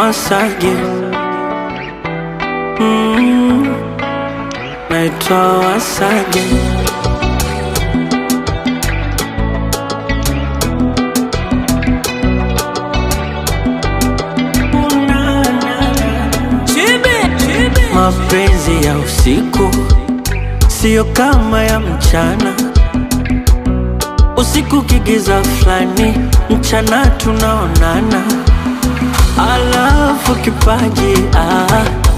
Wasage naitwa Wasage. Mapenzi ya usiku sio kama ya mchana. Usiku kigiza flani, mchana tunaonana. Alafu kipaji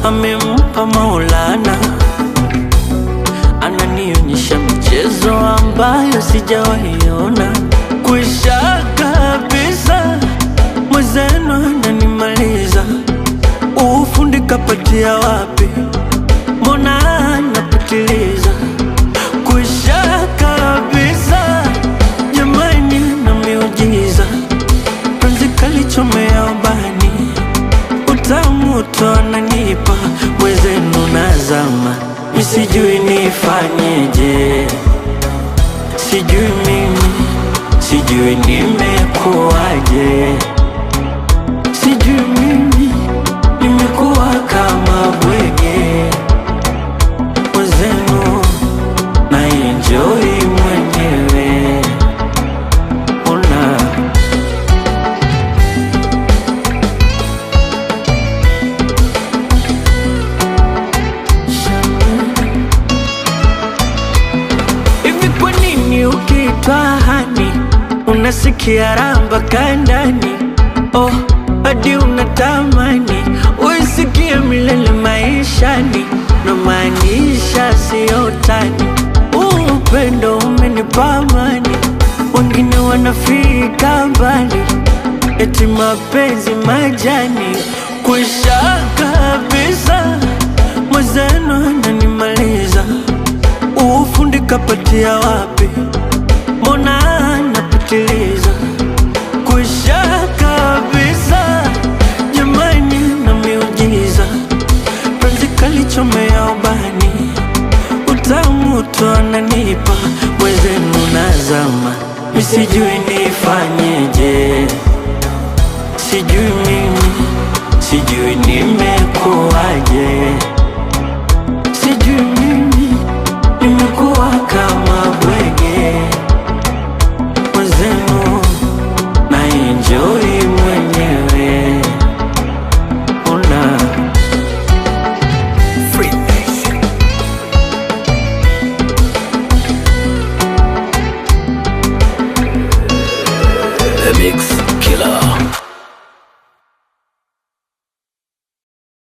amempa Maulana, ananionyesha michezo ambayo sijawaiona. Kwisha kabisa, mwenzenu ananimaliza. Ufundi kapatia wapi? Mbona anapitiliza? Kwisha kabisa, jamani na miujiza. Penzi kalichomea ubani, utamu tu ananipa. Mwenzenu nazama, mi sijui nifanyeje. Sijui mimi, sijui nimekuwaje. Sijui mimi, nimekuwa kama bwege. Mwenzenu na enjoy mwenyewe. Ona hivi, kwa nini ukiitwa hani unasikia ramba kandani? Oh, hadi unatamani uisikie milele maishani. Na maanisha sio tani, upendo umenipa amani. Wengine wanafika mbali, eti mapenzi majani. Kwisha kabisa, mwenzenu ananimaliza. Ufundi kapatia wapi? Mbona anapitiliza? Kwisha kabisa, jamani na miujiza. Penzi kalichomea ubani, utamu tu ananipa. Mwenzenu nazama, mi sijui nifanyeje. Sijui mimi, sijui nimekuwaje. Sijui mimi, nimekuwa kama bwege. Mwenzenu na enjoy mwenyewe. Ona The Mix.